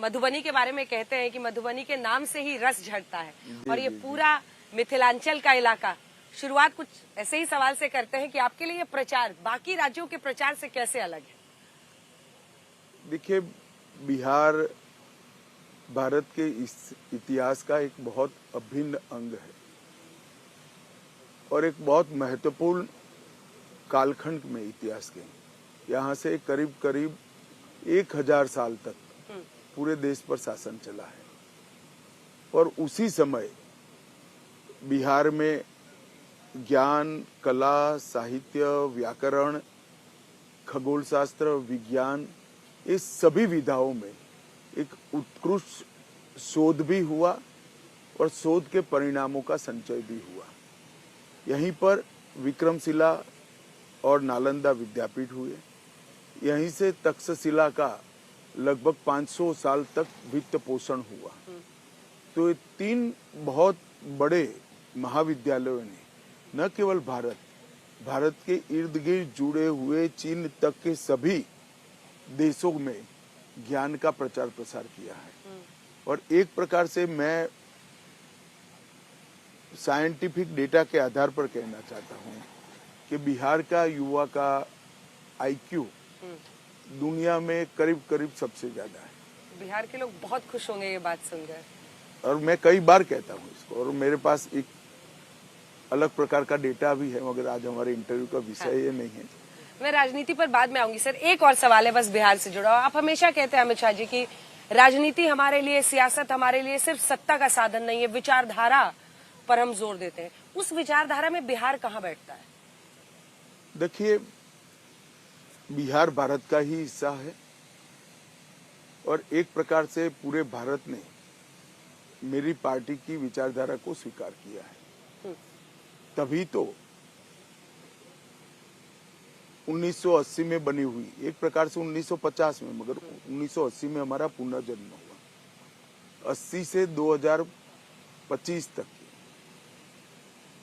मधुबनी के बारे में कहते हैं कि मधुबनी के नाम से ही रस झरता है और ये पूरा मिथिलांचल का इलाका। शुरुआत कुछ ऐसे ही सवाल से करते हैं कि आपके लिए ये प्रचार बाकी राज्यों के प्रचार से कैसे अलग है? देखिए, बिहार भारत के इस इतिहास का एक बहुत अभिन्न अंग है और एक बहुत महत्वपूर्ण कालखंड में इतिहास के यहाँ से करीब करीब 1000 साल तक पूरे देश पर शासन चला है और उसी समय बिहार में ज्ञान, कला, साहित्य, व्याकरण, खगोल शास्त्र, विज्ञान, इस सभी विधाओं में एक उत्कृष्ट शोध भी हुआ और शोध के परिणामों का संचय भी हुआ। यहीं पर विक्रमशिला और नालंदा विद्यापीठ हुए। यहीं से तक्षशिला का लगभग 500 साल तक वित्त पोषण हुआ। तो ये 3 बहुत बड़े महाविद्यालयों ने न केवल भारत के इर्द गिर्द जुड़े हुए चीन तक के सभी देशों में ज्ञान का प्रचार प्रसार किया है। और एक प्रकार से मैं साइंटिफिक डेटा के आधार पर कहना चाहता हूँ कि बिहार का युवा का आईक्यू दुनिया में करीब करीब सबसे ज्यादा है। बिहार के लोग बहुत खुश होंगे ये बात सुनकर। और मैं कई बार कहता हूँ इसको, और मेरे पास एक अलग प्रकार का डेटा भी है, मगर आज हमारे इंटरव्यू का विषय ये नहीं है। मैं राजनीति पर बाद में आऊंगी सर। एक और सवाल है बस बिहार से जुड़ा। आप हमेशा कहते हैं अमित शाह जी की राजनीति हमारे लिए, सियासत हमारे लिए सिर्फ सत्ता का साधन नहीं है, विचारधारा पर हम जोर देते हैं। उस विचारधारा में बिहार कहाँ बैठता है? देखिए, बिहार भारत का ही हिस्सा है और एक प्रकार से पूरे भारत ने मेरी पार्टी की विचारधारा को स्वीकार किया है। तभी तो 1980 में बनी हुई, एक प्रकार से 1950 में, मगर 1980 में हमारा पुनर्जन्म हुआ। 80 से 2025 तक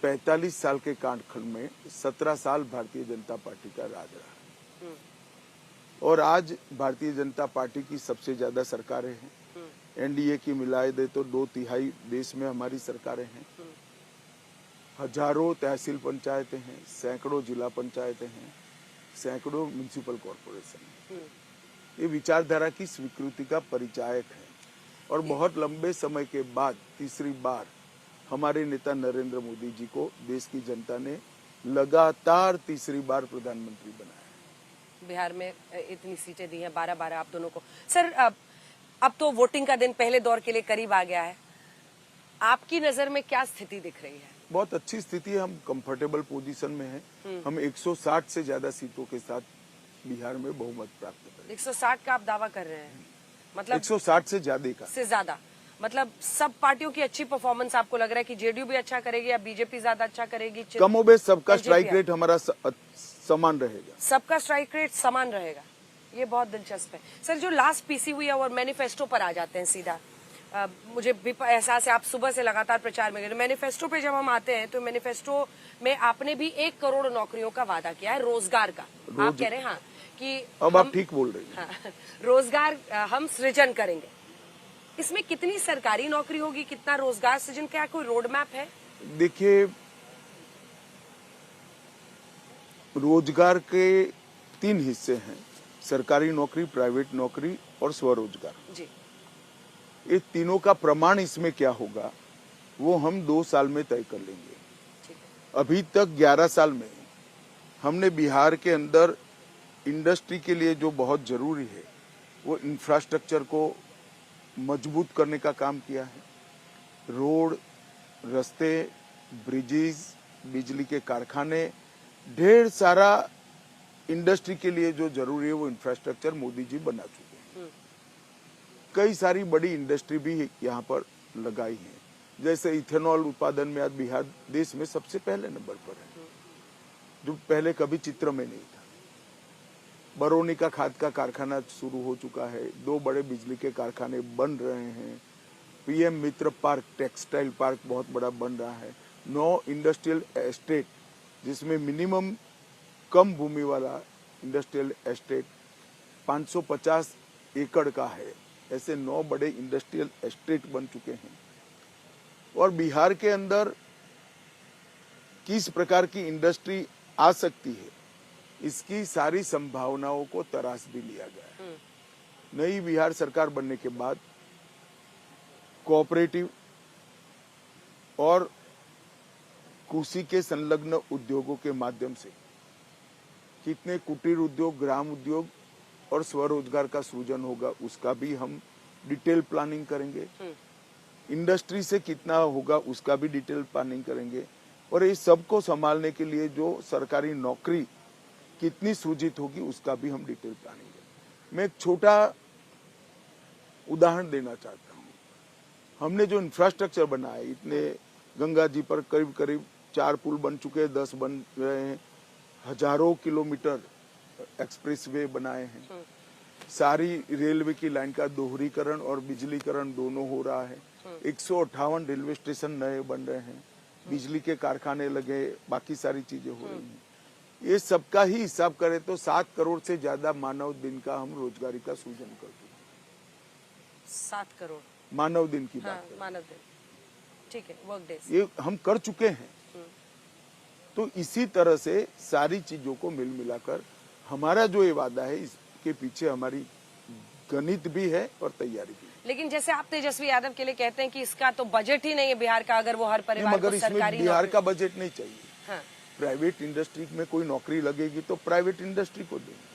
45 साल के कालखंड में 17 साल भारतीय जनता पार्टी का राज रहा और आज भारतीय जनता पार्टी की सबसे ज्यादा सरकारें हैं। एनडीए की मिलाए दे तो 2/3 देश में हमारी सरकारें हैं। हजारों तहसील पंचायतें हैं, सैकड़ों जिला पंचायतें हैं, सैकड़ों म्युनिसिपल कॉरपोरेशन हैं। ये विचारधारा की स्वीकृति का परिचायक है और बहुत लंबे समय के बाद तीसरी बार हमारे नेता नरेंद्र मोदी जी को देश की जनता ने लगातार तीसरी बार प्रधानमंत्री बनाया। बिहार में इतनी सीटें दी हैं, 12-12 आप दोनों को। सर अब तो वोटिंग का दिन पहले दौर के लिए करीब आ गया है। आपकी नजर में क्या स्थिति दिख रही है? बहुत अच्छी स्थिति है, हम कंफर्टेबल पोजीशन में हैं। हम 160 से ज्यादा सीटों के साथ बिहार में बहुमत प्राप्त करेंगे। 160 का आप दावा कर रहे हैं? मतलब 160 से ज्यादा मतलब सब पार्टियों की अच्छी परफॉर्मेंस आपको लग रहा है कि जेडीयू भी अच्छा करेगी या बीजेपी ज्यादा अच्छा करेगी? कमोबेश सबका स्ट्राइक रेट हमारा समान रहेगा। सबका स्ट्राइक रेट समान रहेगा, ये बहुत दिलचस्प है। सर, जो लास्ट पीसी हुई है और मैनिफेस्टो पर आ जाते हैं सीधा। मुझे भी एहसास है आप सुबह से लगातार प्रचार में गए। मैनिफेस्टो पे जब हम आते हैं तो मैनिफेस्टो में आपने भी 1 करोड़ नौकरियों का वादा किया है, रोजगार का। आप कह रहे हैं हाँ कि अब आप ठीक बोल रहे हैं। हाँ, रोजगार हम सृजन करेंगे। इसमें कितनी सरकारी नौकरी होगी, कितना रोजगार सृजन, क्या कोई रोड मैप है? देखिए, रोजगार के 3 हिस्से हैं, सरकारी नौकरी, प्राइवेट नौकरी और स्वरोजगार जी। ये तीनों का प्रमाण इसमें क्या होगा वो हम 2 साल में तय कर लेंगे। अभी तक 11 साल में हमने बिहार के अंदर इंडस्ट्री के लिए जो बहुत जरूरी है वो इंफ्रास्ट्रक्चर को मजबूत करने का काम किया है। रोड, रास्ते, ब्रिजेस, बिजली के कारखाने, ढेर सारा इंडस्ट्री के लिए जो जरूरी है वो इंफ्रास्ट्रक्चर मोदी जी बना चुके हैं। कई सारी बड़ी इंडस्ट्री भी यहाँ पर लगाई है, जैसे इथेनॉल उत्पादन में आज बिहार देश में सबसे पहले नंबर पर है, जो पहले कभी चित्र में नहीं था। बरौनी का खाद का कारखाना शुरू हो चुका है, 2 बड़े बिजली के कारखाने बन रहे हैं, पीएम मित्र पार्क, टेक्सटाइल पार्क बहुत बड़ा बन रहा है, 9 इंडस्ट्रियल एस्टेट जिसमें मिनिमम कम भूमि वाला इंडस्ट्रियल एस्टेट 550 एकड़ का है, ऐसे 9 बड़े इंडस्ट्रियल एस्टेट बन चुके हैं और बिहार के अंदर किस प्रकार की इंडस्ट्री आ सकती है इसकी सारी संभावनाओं को तराश भी लिया गया है। नई बिहार सरकार बनने के बाद कोऑपरेटिव और कृषि के संलग्न उद्योगों के माध्यम से कितने कुटीर उद्योग, ग्राम उद्योग और स्वरोजगार का सृजन होगा उसका भी हम डिटेल प्लानिंग करेंगे। इंडस्ट्री से कितना होगा उसका भी डिटेल प्लानिंग करेंगे और इस सब को संभालने के लिए जो सरकारी नौकरी कितनी सृजित होगी उसका भी हम डिटेल प्लानिंग करेंगे। मैं एक छोटा उदाहरण देना चाहता हूँ। हमने जो इंफ्रास्ट्रक्चर बनाया, इतने गंगा जी पर करीब करीब 4 पुल बन चुके हैं, 10 बन रहे हैं, हजारों किलोमीटर एक्सप्रेसवे बनाए हैं, सारी रेलवे की लाइन का दोहरीकरण और बिजलीकरण दोनों हो रहा है, 158 रेलवे स्टेशन नए बन रहे हैं, बिजली के कारखाने लगे, बाकी सारी चीजें हो रही हैं। ये सबका ही हिसाब करें तो 7 करोड़ से ज्यादा मानव दिन का हम रोजगारी का सृजन कर चुके हैं। 7 करोड़ मानव दिन की बात करें, मानव दिन, ठीक है, वर्क डेज ये हम कर चुके हैं। तो इसी तरह से सारी चीजों को मिल मिलाकर हमारा जो ये वादा है इसके पीछे हमारी गणित भी है और तैयारी भी है। लेकिन जैसे आप तेजस्वी यादव के लिए कहते हैं कि इसका तो बजट ही नहीं है बिहार का, अगर वो हर परिवार मगर को इसमें सरकारी बिहार नौकरी- का बजट नहीं चाहिए। हाँ, प्राइवेट इंडस्ट्री में कोई नौकरी लगेगी तो प्राइवेट इंडस्ट्री को देंगे।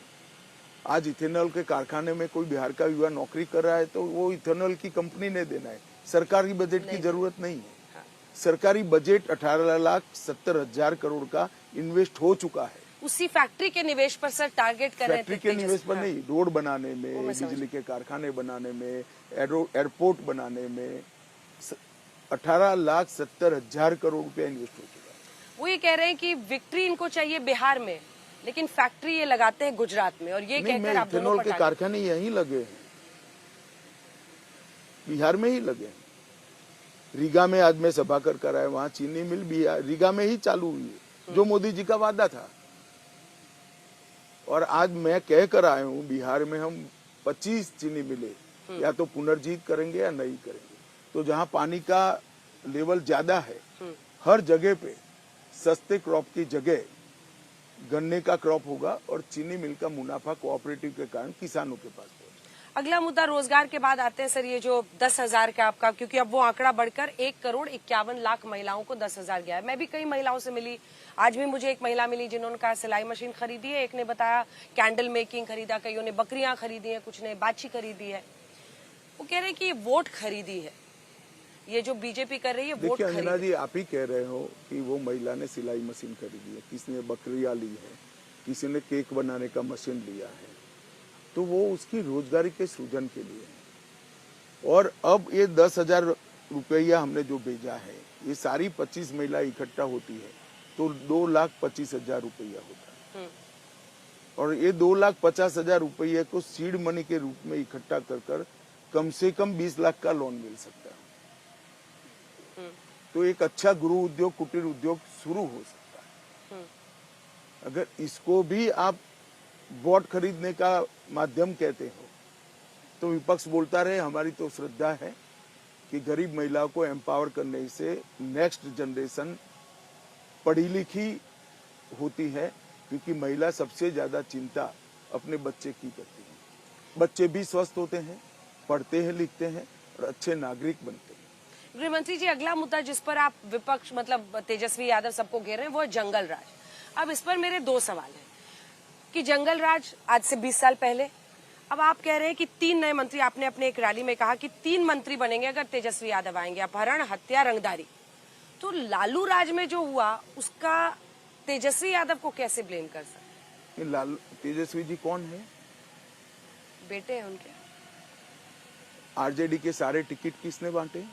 आज इथेनॉल के कारखाने में कोई बिहार का युवा नौकरी कर रहा है तो वो इथेनॉल की कंपनी ने देना है, सरकारी बजट की जरूरत नहीं है। सरकारी बजट 18,70,000 करोड़ का इन्वेस्ट हो चुका है। उसी फैक्ट्री के निवेश पर सर टारगेट कर रहे थे फैक्ट्री के निवेश पर नहीं, रोड बनाने में, मैं समझ बिजली के कारखाने बनाने में, एयरपोर्ट बनाने में 18,70,000 करोड़ रुपया इन्वेस्ट हो चुका है। वो ये कह रहे हैं कि विक्ट्री इनको चाहिए बिहार में, लेकिन फैक्ट्री ये लगाते हैं गुजरात में, और ये नहीं, कहकर आप दोनों इथेनॉल पर के टारगेट- कारखाने यहीं लगे हैं, बिहार में ही लगे हैं। रीगा में आज मैं सभा कर आया, वहां चीनी मिल भी रीगा में ही चालू हुई है, जो मोदी जी का वादा था। और आज मैं कह कर आया हूं बिहार में हम 25 चीनी मिले या तो पुनर्जीत करेंगे या नहीं करेंगे। तो जहां पानी का लेवल ज्यादा है हर जगह पे सस्ते क्रॉप की जगह गन्ने का क्रॉप होगा और चीनी मिल का मुनाफा कोऑपरेटिव के कारण किसानों के पास पहुंचेगा। अगला मुद्दा रोजगार के बाद आते हैं सर, ये जो 10,000 का आपका, क्योंकि अब वो आंकड़ा बढ़कर 1,51,00,000 महिलाओं को 10,000 गया है। मैं भी कई महिलाओं से मिली, आज भी मुझे एक महिला मिली जिन्होंने कहा सिलाई मशीन खरीदी है, एक ने बताया कैंडल मेकिंग खरीदा, कईयों ने बकरियां खरीदी है, कुछ ने बाछी खरीदी है। वो कह रहे हैं कि ये वोट खरीदी है, ये जो बीजेपी कर रही है वोट देखिए अंजना खरीदी। जी, आप ही कह रहे हो कि वो महिला ने सिलाई मशीन खरीदी है, किसी ने बकरियां ली है, किसी ने केक बनाने का मशीन लिया है, तो वो उसकी रोजगारी के सृजन के लिए है। और अब ये 10,000 रुपया हमने जो भेजा है, ये सारी 25 महिला इकट्ठा होती है तो 2,25,000 रुपया होता है। और ये 2,50,000 रुपये को सीड मनी के रूप में इकट्ठा कर कम से कम 20 लाख का लोन मिल सकता है। तो एक अच्छा गृह उद्योग, कुटीर उद्योग शुरू हो सकता है। अगर इसको भी आप वोट खरीदने का माध्यम कहते हो तो विपक्ष बोलता रहे, हमारी तो श्रद्धा है कि गरीब महिलाओं को एम्पावर करने से नेक्स्ट जनरेशन पढ़ी लिखी होती है, क्योंकि महिला सबसे ज्यादा चिंता अपने बच्चे की करती है। बच्चे भी स्वस्थ होते हैं, पढ़ते हैं, लिखते हैं और अच्छे नागरिक बनते हैं। गृह मंत्री जी, अगला मुद्दा जिस पर आप विपक्ष मतलब तेजस्वी यादव सबको घेर रहे हैं वो है जंगल राज। अब इस पर मेरे 2 सवाल हैं कि जंगल राज आज से 20 साल पहले, अब आप कह रहे हैं कि 3 नए मंत्री, आपने अपने एक रैली में कहा कि 3 मंत्री बनेंगे अगर तेजस्वी यादव आएंगे, अपहरण, हत्या, रंगदारी। तो लालू राज में जो हुआ उसका तेजस्वी यादव को कैसे ब्लेम कर सकते? लालू तेजस्वी जी कौन है? बेटे हैं उनके। आरजेडी के सारे टिकट किसने बांटे?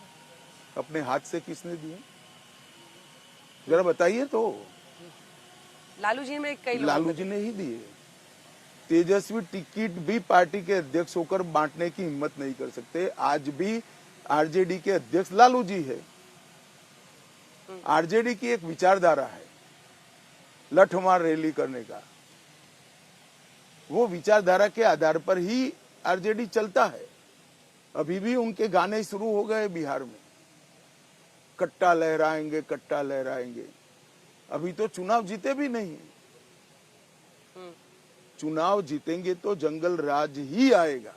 अपने हाथ से किसने दिए? जरा बताइए तो। लालू जी में कई लोग, लालू जी ने ही दिए। तेजस्वी टिकट भी पार्टी के अध्यक्ष होकर बांटने की हिम्मत नहीं कर सकते। आज भी आरजेडी के अध्यक्ष लालू जी है। आरजेडी की एक विचारधारा है लठमार रैली करने का, वो विचारधारा के आधार पर ही आरजेडी चलता है। अभी भी उनके गाने शुरू हो गए बिहार में, कट्टा लहराएंगे, कट्टा लहराएंगे। अभी तो चुनाव जीते भी नहीं है। चुनाव जीतेंगे तो जंगल राज ही आएगा,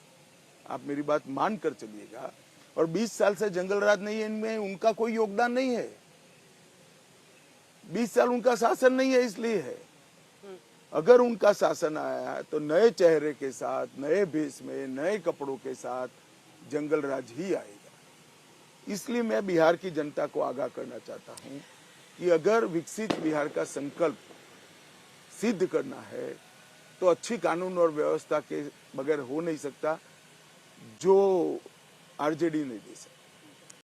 आप मेरी बात मान कर चलिएगा। और 20 साल से जंगल राज नहीं है, इनमें उनका कोई योगदान नहीं है। 20 साल उनका शासन नहीं है, इसलिए है। अगर उनका शासन आया तो नए चेहरे के साथ, नए भेष में, नए कपड़ों के साथ जंगल राज ही आएगा। इसलिए मैं बिहार की जनता को आगाह करना चाहता हूं कि अगर विकसित बिहार का संकल्प सिद्ध करना है तो अच्छी कानून और व्यवस्था के बगैर हो नहीं सकता, जो आरजेडी नहीं दे सकती।